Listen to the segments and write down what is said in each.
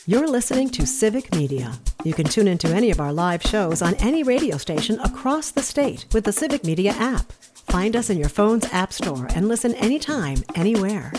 You're listening to Civic Media. You can tune into any of our live shows on any radio station across the state with the Civic Media app. Find us in your phone's app store and listen anytime, anywhere.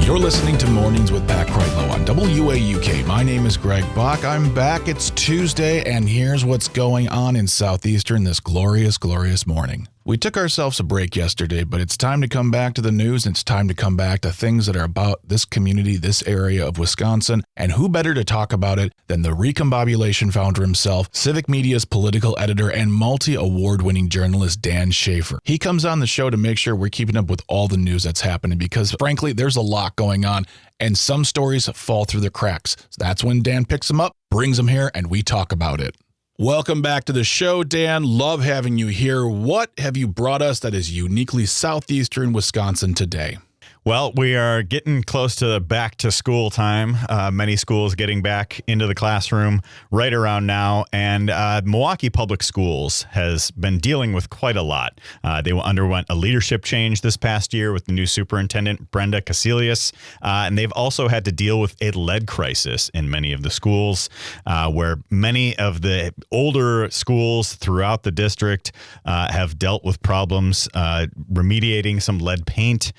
You're listening to Mornings with Pat Kreitlow on WAUK. My name is Greg Bach. I'm back. It's Tuesday, and here's what's going on in Southeastern this glorious, glorious morning. We took ourselves a break yesterday, but it's time to come back to the news. It's time to come back to things that are about this community, this area of Wisconsin. And who better to talk about it than the Recombobulation founder himself, Civic Media's political editor, and multi-award-winning journalist Dan Schaefer. He comes on the show to make sure we're keeping up with all the news that's happening because, frankly, there's a lot going on, and some stories fall through the cracks. So that's when Dan picks them up, brings them here, and we talk about it. Welcome back to the show, Dan. Love having you here. What have you brought us that is uniquely Southeastern Wisconsin today? Well, we are getting close to back to school time. Many schools getting back into the classroom right around now. And Milwaukee Public Schools has been dealing with quite a lot. They underwent a leadership change this past year with the new superintendent, Brenda Casilius. And they've also had to deal with a lead crisis in many of the schools, where many of the older schools throughout the district have dealt with problems remediating some lead paint,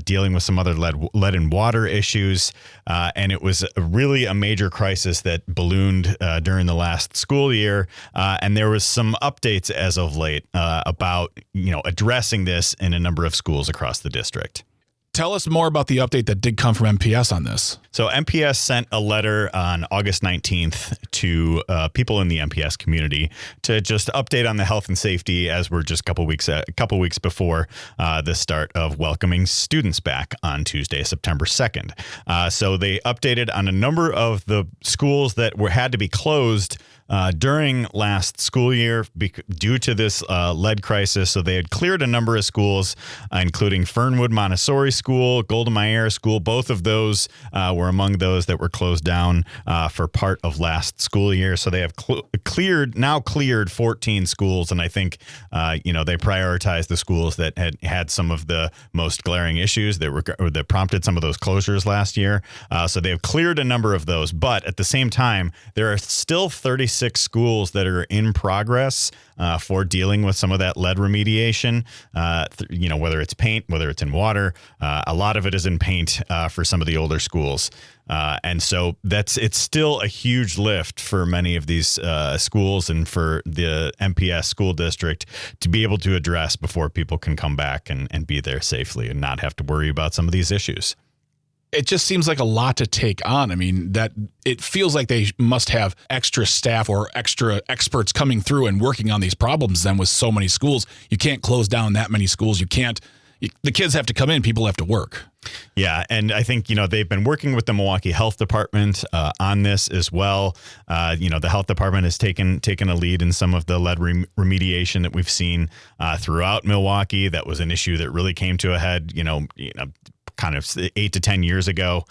dealing with some other lead and water issues. And it was really a major crisis that ballooned during the last school year. And there was some updates as of late about, addressing this in a number of schools across the district. Tell us more about the update that did come from MPS on this. So MPS sent a letter on August 19th to people in the MPS community to just update on the health and safety as we're just a couple weeks before the start of welcoming students back on Tuesday, September 2nd. So they updated on a number of the schools that had to be closed during last school year due to this lead crisis. So they had cleared a number of schools, including Fernwood Montessori School, Golda Meir School. Both of those were among those that were closed down for part of last school year. So they have cleared 14 schools. And I think, they prioritized the schools that had some of the most glaring issues that prompted some of those closures last year. So they have cleared a number of those. But at the same time, there are still 36 schools that are in progress for dealing with some of that lead remediation, whether it's paint, whether it's in water. A lot of it is in paint for some of the older schools. And so it's still a huge lift for many of these schools and for the MPS school district to be able to address before people can come back and be there safely and not have to worry about some of these issues. It just seems like a lot to take on. I mean, that it feels like they must have extra staff or extra experts coming through and working on these problems. Then with so many schools, you can't close down that many schools. The kids have to come in. People have to work. Yeah. And I think, they've been working with the Milwaukee Health Department on this as well. The health department has taken a lead in some of the lead remediation that we've seen throughout Milwaukee. That was an issue that really came to a head, kind of 8 to 10 years ago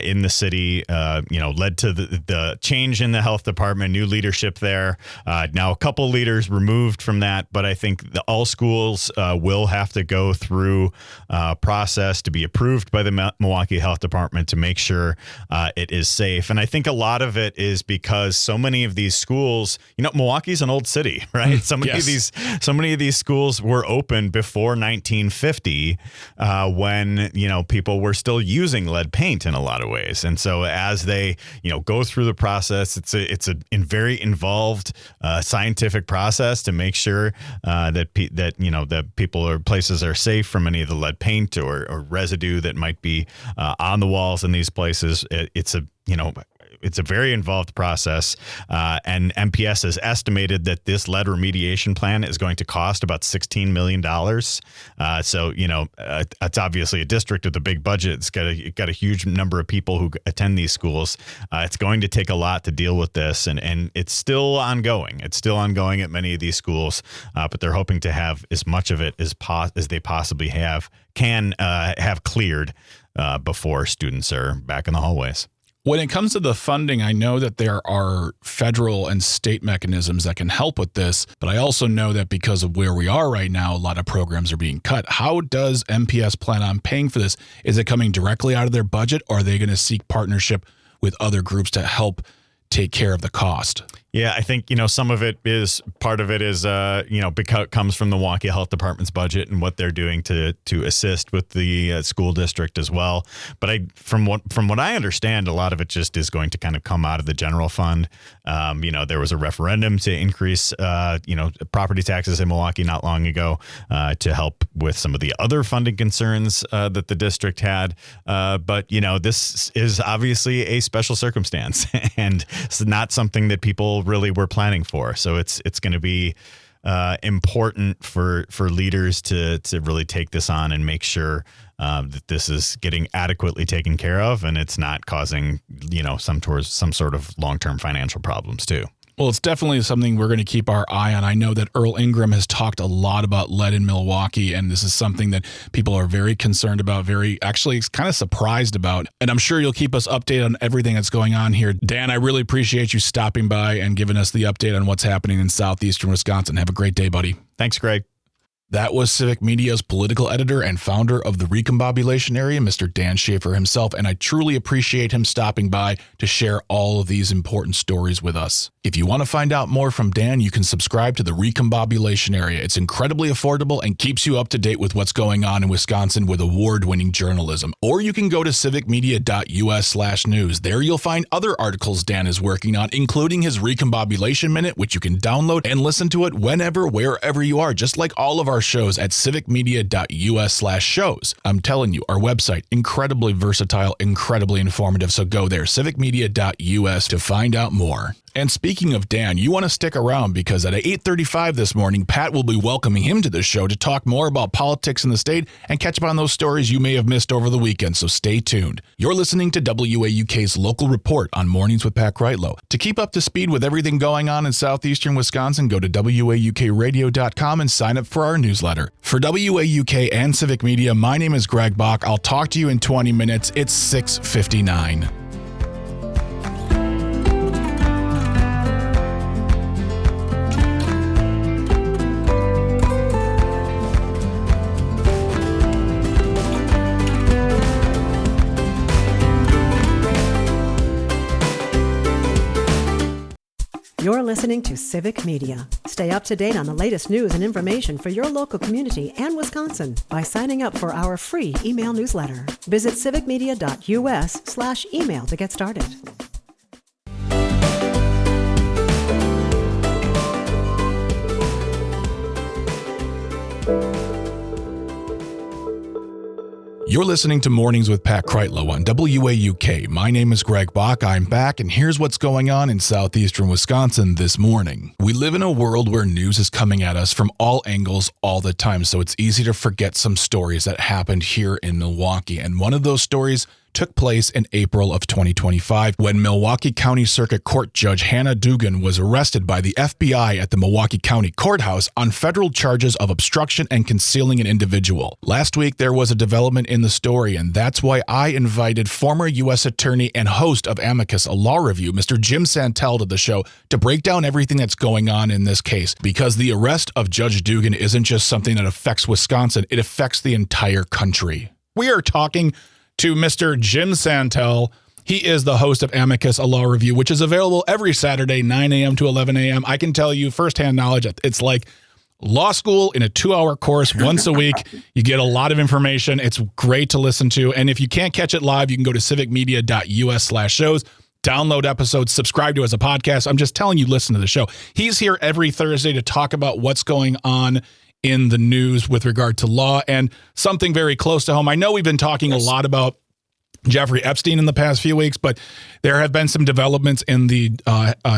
in the city, led to the change in the health department, new leadership there. Now a couple leaders removed from that, but I think all schools will have to go through a process to be approved by the Milwaukee Health Department to make sure it is safe. And I think a lot of it is because so many of these schools, Milwaukee's an old city, right? So many of these schools were open before 1950 when, people were still using lead paint in a lot of ways. And so as they, go through the process, it's a very involved scientific process to make sure that people or places are safe from any of the lead paint or residue that might be on the walls in these places. It's a very involved process, and MPS has estimated that this lead remediation plan is going to cost about $16 million. It's obviously a district with a big budget. It's got a huge number of people who attend these schools. It's going to take a lot to deal with this, and it's still ongoing. It's still ongoing at many of these schools, but they're hoping to have as much of it as they possibly can have cleared before students are back in the hallways. When it comes to the funding, I know that there are federal and state mechanisms that can help with this, but I also know that because of where we are right now, a lot of programs are being cut. How does MPS plan on paying for this? Is it coming directly out of their budget, or are they going to seek partnership with other groups to help take care of the cost? Yeah, I think, some of it is, part of it is, because it comes from the Milwaukee Health Department's budget and what they're doing to assist with the school district as well. But from what I understand, a lot of it just is going to kind of come out of the general fund. There was a referendum to increase, property taxes in Milwaukee not long ago to help with some of the other funding concerns that the district had. But this is obviously a special circumstance and it's not something that people really were planning for. So it's going to be important for leaders to really take this on and make sure that this is getting adequately taken care of and it's not causing, some sort of long-term financial problems too. Well, it's definitely something we're going to keep our eye on. I know that Earl Ingram has talked a lot about lead in Milwaukee, and this is something that people are very concerned about, actually kind of surprised about. And I'm sure you'll keep us updated on everything that's going on here. Dan, I really appreciate you stopping by and giving us the update on what's happening in southeastern Wisconsin. Have a great day, buddy. Thanks, Greg. That was Civic Media's political editor and founder of the Recombobulation Area, Mr. Dan Schaefer himself, and I truly appreciate him stopping by to share all of these important stories with us. If you want to find out more from Dan, you can subscribe to the Recombobulation Area. It's incredibly affordable and keeps you up to date with what's going on in Wisconsin with award-winning journalism. Or you can go to civicmedia.us/news. There you'll find other articles Dan is working on, including his Recombobulation Minute, which you can download and listen to it whenever, wherever you are, just like all of our shows at civicmedia.us/shows. I'm telling you, our website, incredibly versatile, incredibly informative, so go there, civicmedia.us, to find out more. And speaking of Dan, you want to stick around because at 8:35 this morning, Pat will be welcoming him to the show to talk more about politics in the state and catch up on those stories you may have missed over the weekend, so stay tuned. You're listening to WAUK's Local Report on Mornings with Pat Kreitlow. To keep up to speed with everything going on in southeastern Wisconsin, go to WAUKradio.com and sign up for our newsletter. For WAUK and Civic Media, my name is Greg Bach. I'll talk to you in 20 minutes. It's 6:59. You're listening to Civic Media. Stay up to date on the latest news and information for your local community and Wisconsin by signing up for our free email newsletter. Visit civicmedia.us/email to get started. You're listening to Mornings with Pat Kreitlow on WAUK. My name is Greg Bach. I'm back, and here's what's going on in southeastern Wisconsin this morning. We live in a world where news is coming at us from all angles all the time, so it's easy to forget some stories that happened here in Milwaukee. And one of those stories took place in April of 2025 when Milwaukee County Circuit Court Judge Hannah Dugan was arrested by the FBI at the Milwaukee County Courthouse on federal charges of obstruction and concealing an individual. Last week, there was a development in the story, and that's why I invited former U.S. Attorney and host of Amicus, a law review, Mr. Jim Santel, to the show to break down everything that's going on in this case, because the arrest of Judge Dugan isn't just something that affects Wisconsin, it affects the entire country. We are talking to Mr. Jim Santel. He is the host of Amicus, a law review, which is available every Saturday, 9 a.m. to 11 a.m. I can tell you firsthand knowledge, it's like law school in a 2-hour course once a week. You get a lot of information. It's great to listen to. And if you can't catch it live, you can go to civicmedia.us/shows, download episodes, subscribe to it as a podcast. I'm just telling you, listen to the show. He's here every Thursday to talk about what's going on in the news with regard to law and something very close to home. I know we've been talking a lot about Jeffrey Epstein in the past few weeks, but there have been some developments in the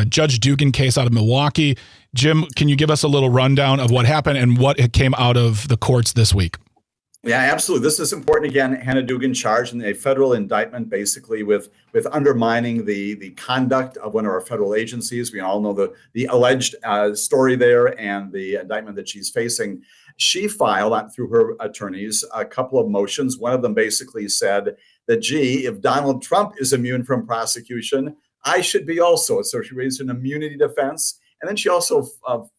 Judge Dugan case out of Milwaukee. Jim, can you give us a little rundown of what happened and what came out of the courts this week? Yeah, absolutely. This is important. Again, Hannah Dugan charged in a federal indictment, basically with undermining the conduct of one of our federal agencies. We all know the alleged story there and the indictment that she's facing. She filed through her attorneys a couple of motions. One of them basically said that, gee, if Donald Trump is immune from prosecution, I should be also. So she raised an immunity defense. And then she also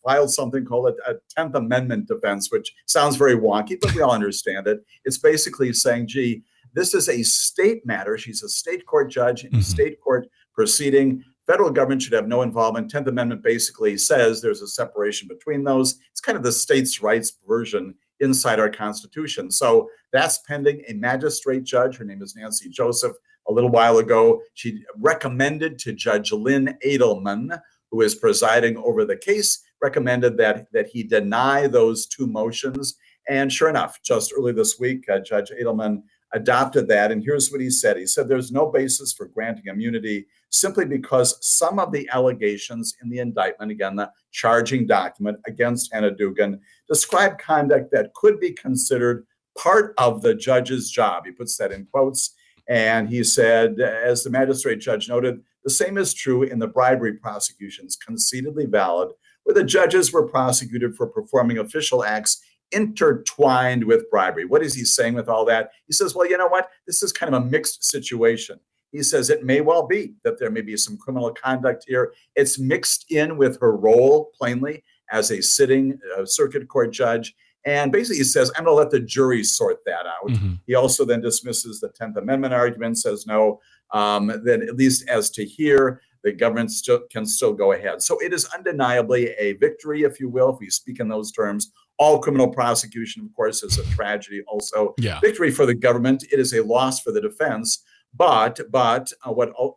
filed something called a 10th Amendment defense, which sounds very wonky, but we all understand it. It's basically saying, gee, this is a state matter. She's a state court judge in a state court proceeding. Federal government should have no involvement. 10th Amendment basically says there's a separation between those. It's kind of the states' rights version inside our Constitution. So that's pending. A magistrate judge, her name is Nancy Joseph, a little while ago, she recommended to Judge Lynn Edelman, who is presiding over the case, recommended that he deny those two motions. And sure enough, just early this week, Judge Edelman adopted that. And here's what he said. He said there's no basis for granting immunity simply because some of the allegations in the indictment, again, the charging document against Hannah Dugan, describe conduct that could be considered part of the judge's job. He puts that in quotes. And he said, as the magistrate judge noted, the same is true in the bribery prosecutions, concededly valid, where the judges were prosecuted for performing official acts intertwined with bribery. What is he saying with all that? He says, well, you know what? This is kind of a mixed situation. He says it may well be that there may be some criminal conduct here. It's mixed in with her role, plainly, as a sitting circuit court judge. And basically he says, I'm going to let the jury sort that out. He also then dismisses the 10th Amendment argument, says no, that at least as to here, the government can still go ahead. So it is undeniably a victory, if you will, if we speak in those terms. All criminal prosecution, of course, is a tragedy also. Victory for the government. It is a loss for the defense. But what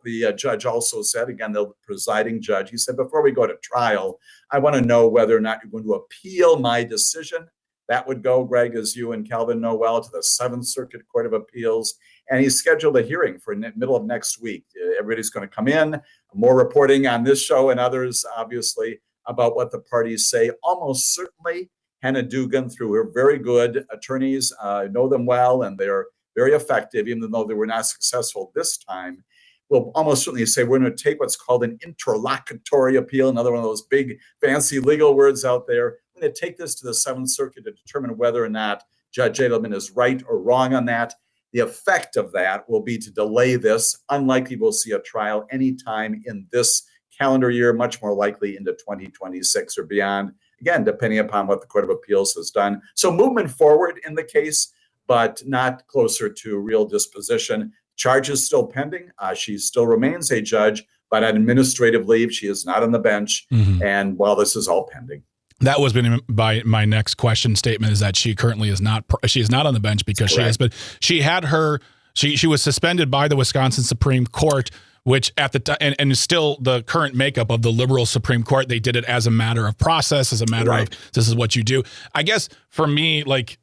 the judge also said, again, the presiding judge, he said, before we go to trial, I want to know whether or not you're going to appeal my decision. That would go, Greg, as you and Calvin know well, to the 7th Circuit Court of Appeals. And he's scheduled a hearing for middle of next week. Everybody's going to come in. More reporting on this show and others, obviously, about what the parties say. Almost certainly, Hannah Dugan, through her very good attorneys, know them well, and they're very effective, even though they were not successful this time, will almost certainly say we're going to take what's called an interlocutory appeal, another one of those big fancy legal words out there. We're going to take this to the 7th Circuit to determine whether or not Judge Edelman is right or wrong on that. The effect of that will be to delay this. Unlikely we'll see a trial anytime in this calendar year, much more likely into 2026 or beyond, again, depending upon what the Court of Appeals has done. So movement forward in the case, but not closer to real disposition. Charges still pending. She still remains a judge, but on administrative leave. She is not on the bench. And while this is all pending. That was been by my next question statement, is that she currently is not on the bench because she has been, she was suspended by the Wisconsin Supreme Court, which at the time, and still the current makeup of the liberal Supreme Court, they did it as a matter of process, as a matter of this is what you do. I guess for me, like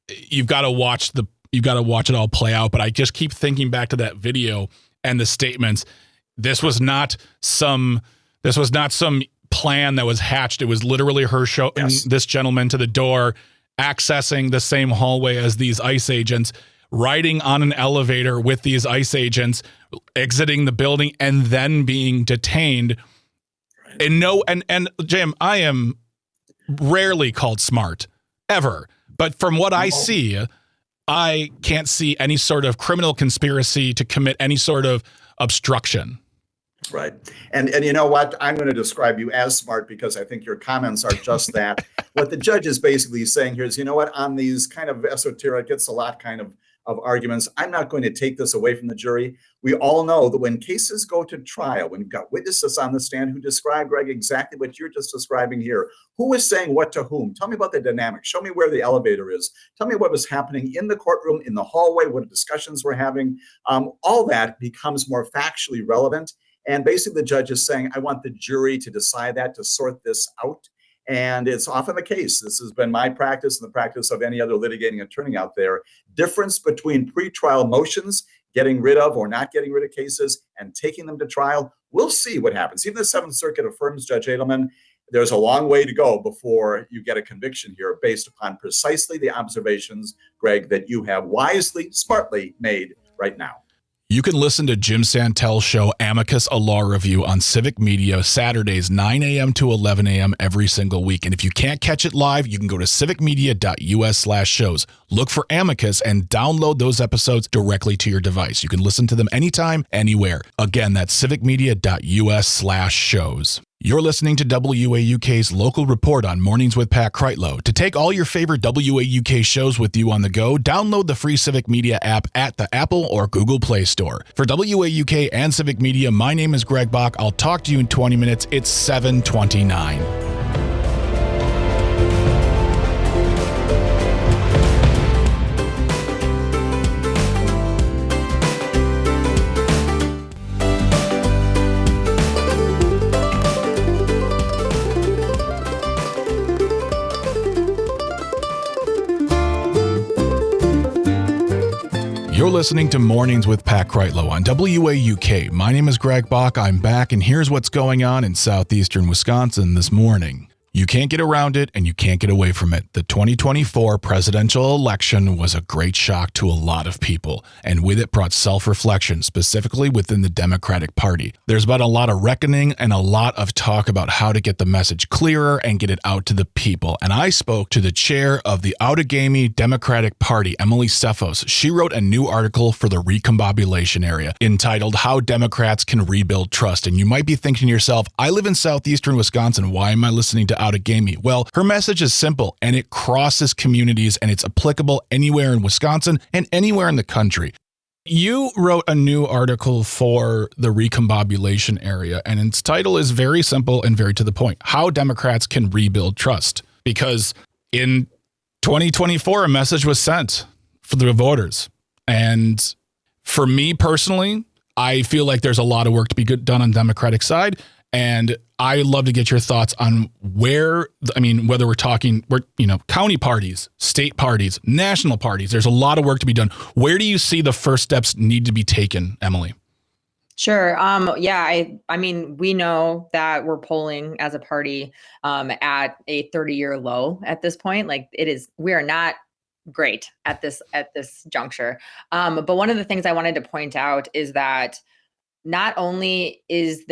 you've got to watch it all play out. But I just keep thinking back to that video and the statements. This was not some plan that was hatched. It was literally her showing this gentleman to the door, accessing the same hallway as these ICE agents, riding on an elevator with these ICE agents, exiting the building, and then being detained. And Jim, I am rarely called smart, ever. But from what I see, I can't see any sort of criminal conspiracy to commit any sort of obstruction. Right. And you know what? I'm going to describe you as smart because I think your comments are just that. What the judge is basically saying here is, you know what? On these kind of esoteric, it's a lot kind of arguments, I'm not going to take this away from the jury. We all know that when cases go to trial, when you've got witnesses on the stand who describe, Greg, exactly what you're just describing here, who is saying what to whom? Tell me about the dynamic. Show me where the elevator is. Tell me what was happening in the courtroom, in the hallway, what discussions we're having. All that becomes more factually relevant. And basically the judge is saying, I want the jury to decide that, to sort this out. And it's often the case. This has been my practice and the practice of any other litigating attorney out there. Difference between pretrial motions, getting rid of or not getting rid of cases, and taking them to trial. We'll see what happens. Even the 7th Circuit affirms Judge Edelman. There's a long way to go before you get a conviction here based upon precisely the observations, Greg, that you have wisely, smartly made right now. You can listen to Jim Santel's show, Amicus, a Law Review, on Civic Media Saturdays, 9 a.m. to 11 a.m. every single week. And if you can't catch it live, you can go to civicmedia.us/shows. Look for Amicus and download those episodes directly to your device. You can listen to them anytime, anywhere. Again, that's civicmedia.us/shows. You're listening to WAUK's local report on Mornings with Pat Kreitlow. To take all your favorite WAUK shows with you on the go, download the free Civic Media app at the Apple or Google Play Store. For WAUK and Civic Media, my name is Greg Bach. I'll talk to you in 20 minutes. It's 7:29. You're listening to Mornings with Pat Kreitlow on WAUK. My name is Greg Bach. I'm back, and here's what's going on in southeastern Wisconsin this morning. You can't get around it, and you can't get away from it. The 2024 presidential election was a great shock to a lot of people, and with it brought self-reflection, specifically within the Democratic Party. There's been a lot of reckoning and a lot of talk about how to get the message clearer and get it out to the people. And I spoke to the chair of the Outagamie Democratic Party, Emily Stefos. She wrote a new article for the recombobulation area entitled How Democrats Can Rebuild Trust. And you might be thinking to yourself, I live in southeastern Wisconsin. Why am I listening to Outagamie? Well, her message is simple, and it crosses communities, and it's applicable anywhere in Wisconsin and anywhere in the country. You wrote a new article for the recombobulation area, and its title is very simple and very to the point: How Democrats Can Rebuild Trust. Because in 2024, a message was sent for the voters. And for me personally, I feel like there's a lot of work to be done on the Democratic side. And I'd love to get your thoughts on whether we're talking, county parties, state parties, national parties. There's a lot of work to be done. Where do you see the first steps need to be taken, Emily? Sure. I mean, we know that we're polling as a party at a 30-year low at this point. We are not great at this juncture. But one of the things I wanted to point out is that not only is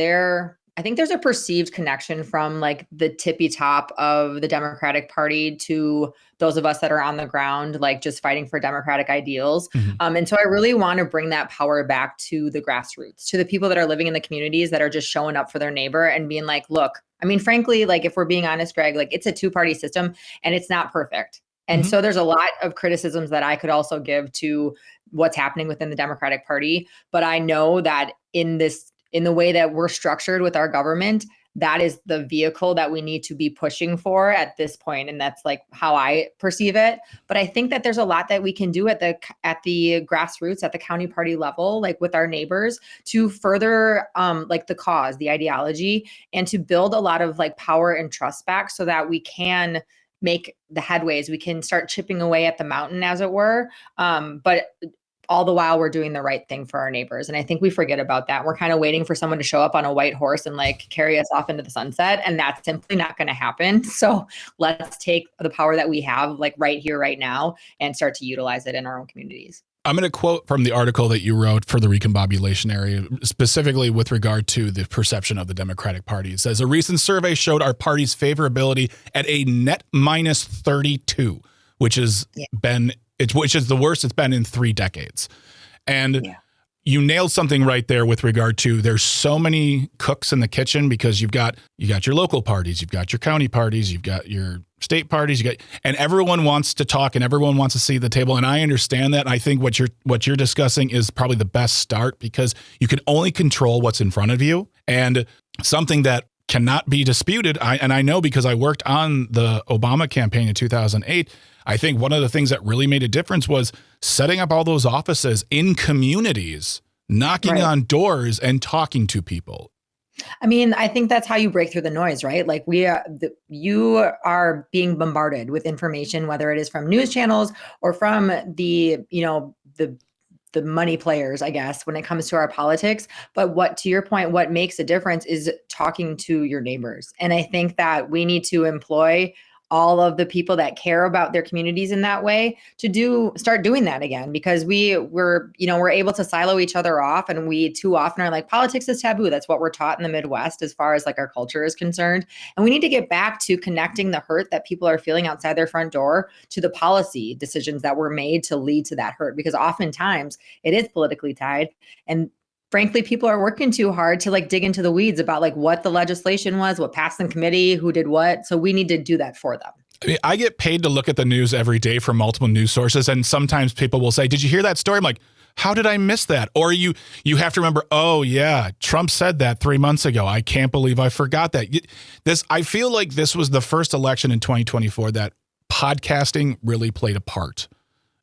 I think there's a perceived connection from the tippy top of the Democratic Party to those of us that are on the ground, just fighting for democratic ideals. Mm-hmm. And so I really want to bring that power back to the grassroots, to the people that are living in the communities that are just showing up for their neighbor and being like, look, I mean, frankly, if we're being honest, Greg, it's a two-party system and it's not perfect. And mm-hmm. so there's a lot of criticisms that I could also give to what's happening within the Democratic Party. But I know that in the way that we're structured with our government, that is the vehicle that we need to be pushing for at this point. And that's how I perceive it. But I think that there's a lot that we can do at the grassroots, at the county party level, with our neighbors to further the cause, the ideology, and to build a lot of power and trust back so that we can make the headways. We can start chipping away at the mountain, as it were. But all the while we're doing the right thing for our neighbors. And I think we forget about that. We're kind of waiting for someone to show up on a white horse and carry us off into the sunset. And that's simply not going to happen. So let's take the power that we have right here, right now, and start to utilize it in our own communities. I'm going to quote from the article that you wrote for the recombobulation area, specifically with regard to the perception of the Democratic Party. It says, a recent survey showed our party's favorability at a net minus 32, which is the worst it's been in 3 decades. And you nailed something right there with regard to there's so many cooks in the kitchen, because you got your local parties, you've got your county parties, you've got your state parties, and everyone wants to talk and everyone wants to see the table. And I understand that. And I think what you're discussing is probably the best start, because you can only control what's in front of you. And something that cannot be disputed, I know because I worked on the Obama campaign in 2008, I think one of the things that really made a difference was setting up all those offices in communities, knocking on doors and talking to people. I mean, I think that's how you break through the noise, right? You are being bombarded with information, whether it is from news channels or from the money players, I guess, when it comes to our politics. But to your point, what makes a difference is talking to your neighbors. And I think that we need to employ all of the people that care about their communities in that way to start doing that again, because we're able to silo each other off, and we too often are like, politics is taboo. That's what we're taught in the Midwest as far as like our culture is concerned. And we need to get back to connecting the hurt that people are feeling outside their front door to the policy decisions that were made to lead to that hurt, because oftentimes it is politically tied. And frankly, people are working too hard to like dig into the weeds about like what the legislation was, what passed in committee, who did what. So we need to do that for them. I mean, I get paid to look at the news every day from multiple news sources. And sometimes people will say, did you hear that story? I'm like, how did I miss that? Or you have to remember, oh yeah, Trump said that 3 months ago. I can't believe I forgot that. I feel like this was the first election in 2024 that podcasting really played a part.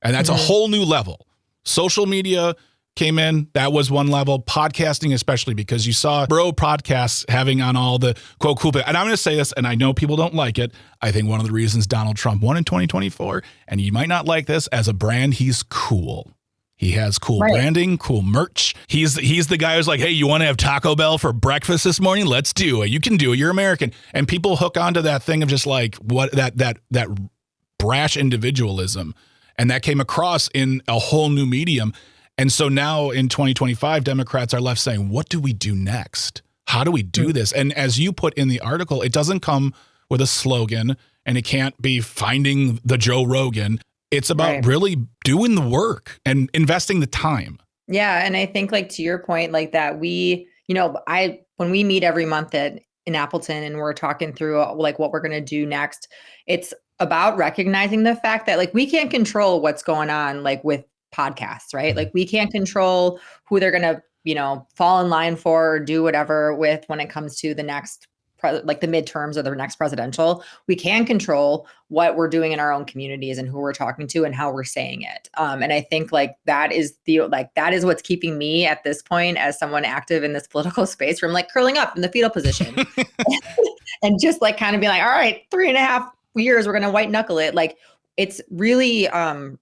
And that's a whole new level. Social media came in. That was one level. Podcasting, especially because you saw bro podcasts having on all the quote cool. And I'm going to say this, and I know people don't like it. I think one of the reasons Donald Trump won in 2024, and you might not like this, as a brand, he's cool. He has cool branding, cool merch. He's the guy who's like, hey, you want to have Taco Bell for breakfast this morning? Let's do it. You can do it. You're American. And people hook onto that thing of just like what that brash individualism. And that came across in a whole new medium. And so now in 2025, Democrats are left saying, what do we do next? How do we do this? And as you put in the article, it doesn't come with a slogan, and it can't be finding the Joe Rogan. It's about really doing the work and investing the time. Yeah. And I think like to your point, like that when we meet every month in Appleton and we're talking through like what we're going to do next, it's about recognizing the fact that like we can't control what's going on like with podcasts, right? Like we can't control who they're going to, fall in line for or do whatever with when it comes to the next, like the midterms or the next presidential. We can control what we're doing in our own communities and who we're talking to and how we're saying it. And I think like that is what's keeping me at this point as someone active in this political space from like curling up in the fetal position and just like kind of being like, all right, 3.5 years, we're going to white knuckle it. Like, it's really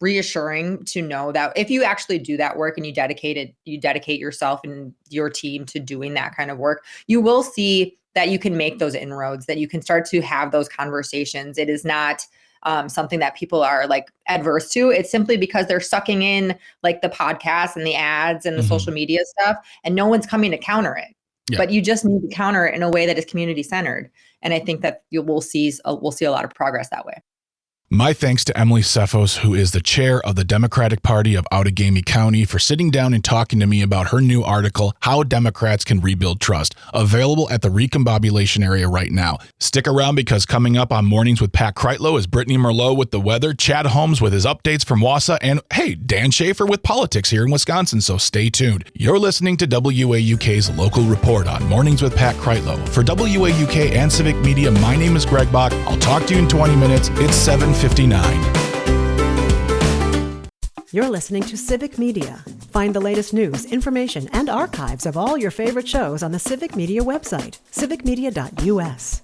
reassuring to know that if you actually do that work and you dedicate yourself and your team to doing that kind of work, you will see that you can make those inroads, that you can start to have those conversations. It is not something that people are like adverse to. It's simply because they're sucking in like the podcasts and the ads and the social media stuff, and no one's coming to counter it. Yeah. But you just need to counter it in a way that is community centered. And I think that we'll see a lot of progress that way. My thanks to Emily Cephos, who is the chair of the Democratic Party of Outagamie County, for sitting down and talking to me about her new article, How Democrats Can Rebuild Trust, available at the Recombobulation area right now. Stick around, because coming up on Mornings with Pat Kreitlow is Brittany Merlot with the weather, Chad Holmes with his updates from Wausau, and hey, Dan Schaefer with politics here in Wisconsin, so stay tuned. You're listening to WAUK's Local Report on Mornings with Pat Kreitlow. For WAUK and Civic Media, my name is Greg Bach. I'll talk to you in 20 minutes. It's 7:59. You're listening to Civic Media. Find the latest news, information, and archives of all your favorite shows on the Civic Media website, civicmedia.us.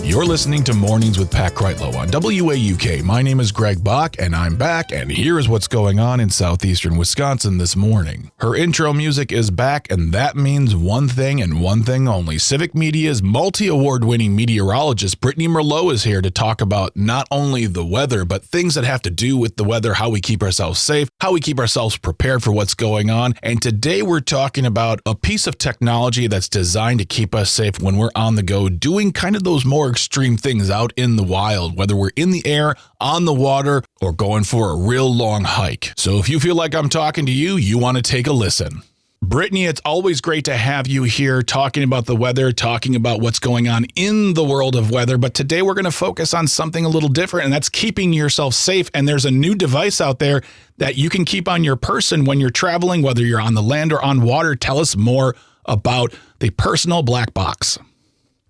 You're listening to Mornings with Pat Kreitlow on WAUK. My name is Greg Bach, and I'm back, and here is what's going on in southeastern Wisconsin this morning. Her intro music is back, and that means one thing and one thing only. Civic Media's multi-award-winning meteorologist Brittany Merlot is here to talk about not only the weather, but things that have to do with the weather, how we keep ourselves safe, how we keep ourselves prepared for what's going on. And today we're talking about a piece of technology that's designed to keep us safe when we're on the go, doing kind of those more extreme things out in the wild, whether we're in the air, on the water, or going for a real long hike. So if you feel like I'm talking to you, you want to take a listen. Brittany, it's always great to have you here talking about the weather, talking about what's going on in the world of weather. But today we're going to focus on something a little different, and that's keeping yourself safe. And there's a new device out there that you can keep on your person when you're traveling, whether you're on the land or on water. Tell us more about the personal black box.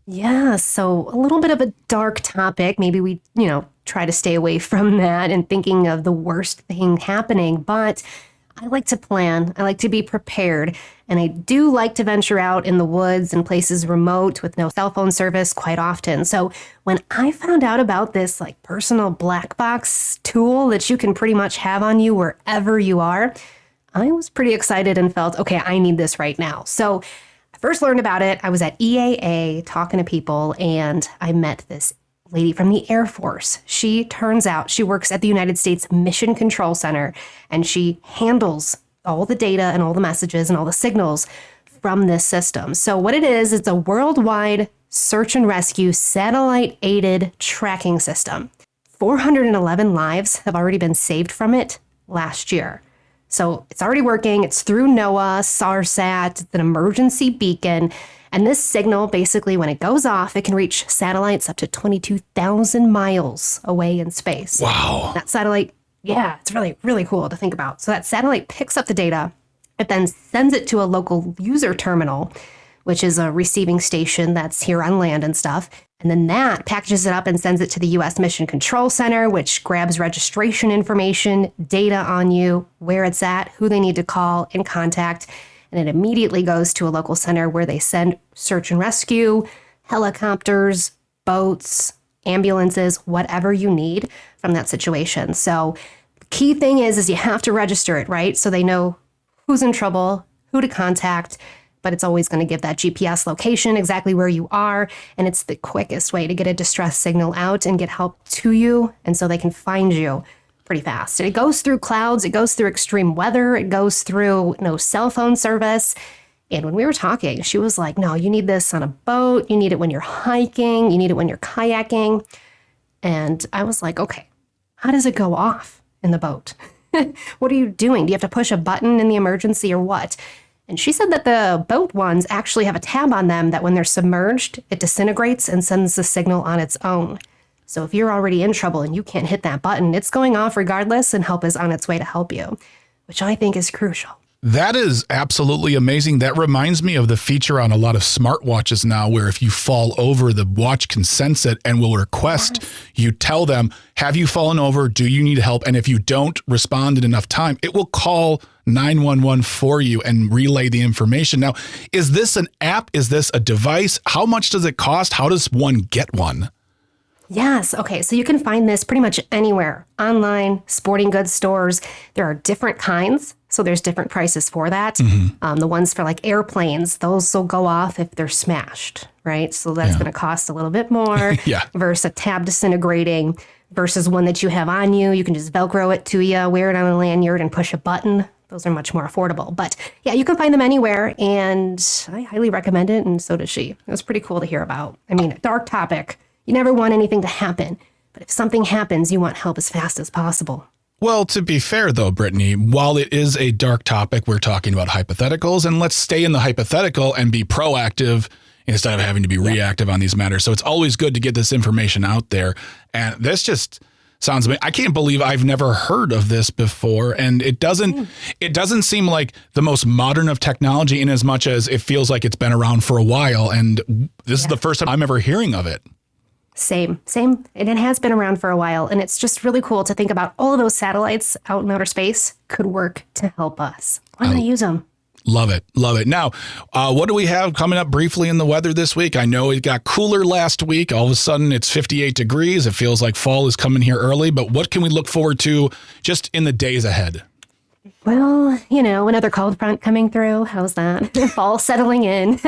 Yeah, so a little bit of a dark topic. Maybe we, try to stay away from that and thinking of the worst thing happening. But I like to plan. I like to be prepared. And I do like to venture out in the woods and places remote with no cell phone service quite often. So when I found out about this like personal black box tool that you can pretty much have on you wherever you are, I was pretty excited and felt, okay, I need this right now. So I first learned about it. I was at EAA talking to people, and I met this lady from the Air Force. She turns out she works at the United States Mission Control Center, and she handles all the data and all the messages and all the signals from this system. So what it is, it's a worldwide search and rescue satellite-aided tracking system. 411 lives have already been saved from it last year. So it's already working. It's through NOAA, SARSAT, it's an emergency beacon. And this signal, basically, when it goes off, it can reach satellites up to 22,000 miles away in space. Wow. That satellite, yeah, it's really, really cool to think about. So that satellite picks up the data, it then sends it to a local user terminal, which is a receiving station that's here on land and stuff. And then that packages it up and sends it to the U.S. Mission Control Center, which grabs registration information, data on you, where it's at, who they need to call and contact. And it immediately goes to a local center where they send search and rescue, helicopters, boats, ambulances, whatever you need from that situation. So the key thing is you have to register it, right? So they know who's in trouble, who to contact, but it's always going to give that GPS location exactly where you are. And it's the quickest way to get a distress signal out and get help to you. And so they can find you pretty fast. And it goes through clouds. It goes through extreme weather. It goes through no cell phone service. And when we were talking, she was like, no, you need this on a boat. You need it when you're hiking. You need it when you're kayaking. And I was like, okay, how does it go off in the boat? What are you doing? Do you have to push a button in the emergency or what? And she said that the boat ones actually have a tab on them that when they're submerged, it disintegrates and sends the signal on its own. So if you're already in trouble and you can't hit that button, it's going off regardless, and help is on its way to help you, which I think is crucial. That is absolutely amazing. That reminds me of the feature on a lot of smartwatches now, where if you fall over, the watch can sense it and will request you tell them, have you fallen over? Do you need help? And if you don't respond in enough time, it will call 911 for you and relay the information. Now, is this an app? Is this a device? How much does it cost? How does one get one? Yes. Okay. So you can find this pretty much anywhere, online, sporting goods stores. There are different kinds. So there's different prices for that. Mm-hmm. The ones for like airplanes, those will go off if they're smashed, right? So that's going to cost a little bit more versus a tab disintegrating versus one that you have on you. You can just Velcro it to you, wear it on a lanyard and push a button. Those are much more affordable. But yeah, you can find them anywhere, and I highly recommend it, and so does she. It was pretty cool to hear about. I mean, a dark topic. You never want anything to happen, but if something happens, you want help as fast as possible. Well, to be fair, though, Brittany, while it is a dark topic, we're talking about hypotheticals, and let's stay in the hypothetical and be proactive instead of having to be reactive on these matters. So it's always good to get this information out there. And this just sounds amazing. I can't believe I've never heard of this before. And it doesn't seem like the most modern of technology, in as much as it feels like it's been around for a while. And this is the first time I'm ever hearing of it. Same. And it has been around for a while. And it's just really cool to think about all of those satellites out in outer space could work to help us. Why not use them? Love it. Now, what do we have coming up briefly in the weather this week? I know it got cooler last week. All of a sudden, it's 58 degrees. It feels like fall is coming here early. But what can we look forward to just in the days ahead? Well, another cold front coming through. How's that? Fall settling in.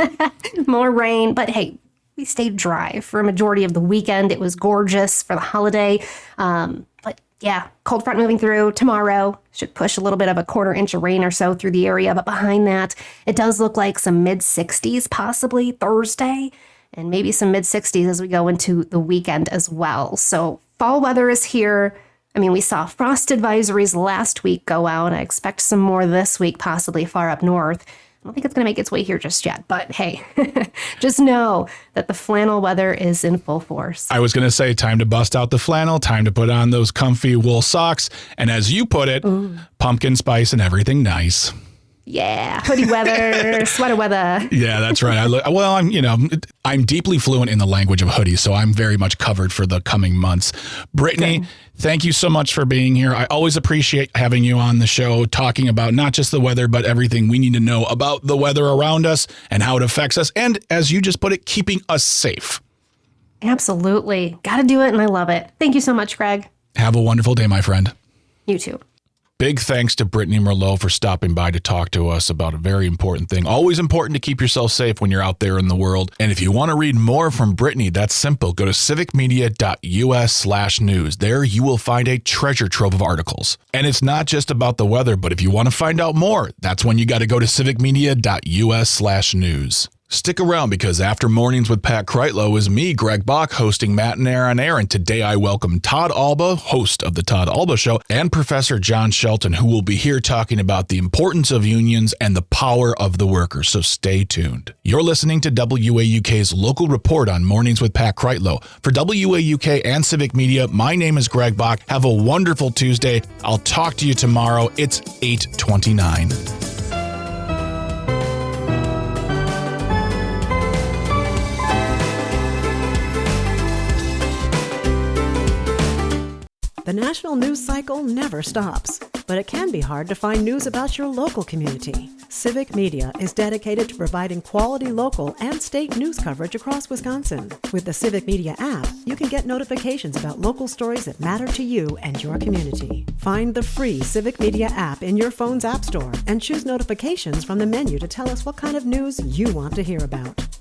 More rain. But hey, we stayed dry for a majority of the weekend. It was gorgeous for the holiday. But yeah, cold front moving through tomorrow. Should push a little bit of a 1/4 inch of rain or so through the area. But behind that, it does look like some mid-60s possibly Thursday, and maybe some mid-60s as we go into the weekend as well. So fall weather is here. I mean, we saw frost advisories last week go out. I expect some more this week, possibly far up north. I don't think it's going to make its way here just yet, but hey, just know that the flannel weather is in full force. I was going to say, time to bust out the flannel, time to put on those comfy wool socks, and as you put it, pumpkin spice and everything nice. Yeah, hoodie weather, sweater weather. Yeah, that's right. I'm deeply fluent in the language of hoodies, so I'm very much covered for the coming months. Brittany, thank you so much for being here. I always appreciate having you on the show, talking about not just the weather, but everything we need to know about the weather around us and how it affects us. And as you just put it, keeping us safe. Absolutely. Got to do it, and I love it. Thank you so much, Greg. Have a wonderful day, my friend. You too. Big thanks to Brittany Merlot for stopping by to talk to us about a very important thing. Always important to keep yourself safe when you're out there in the world. And if you want to read more from Brittany, that's simple. Go to civicmedia.us/news. There you will find a treasure trove of articles. And it's not just about the weather, but if you want to find out more, that's when you got to go to civicmedia.us/news. Stick around, because after Mornings with Pat Kreitlow is me, Greg Bach, hosting Matt and Aaron on Air. And today I welcome Todd Alba, host of The Todd Alba Show, and Professor John Shelton, who will be here talking about the importance of unions and the power of the workers. So stay tuned. You're listening to WAUK's Local Report on Mornings with Pat Kreitlow. For WAUK and Civic Media, my name is Greg Bach. Have a wonderful Tuesday. I'll talk to you tomorrow. It's 8:29. The national news cycle never stops, but it can be hard to find news about your local community. Civic Media is dedicated to providing quality local and state news coverage across Wisconsin. With the Civic Media app, you can get notifications about local stories that matter to you and your community. Find the free Civic Media app in your phone's app store and choose notifications from the menu to tell us what kind of news you want to hear about.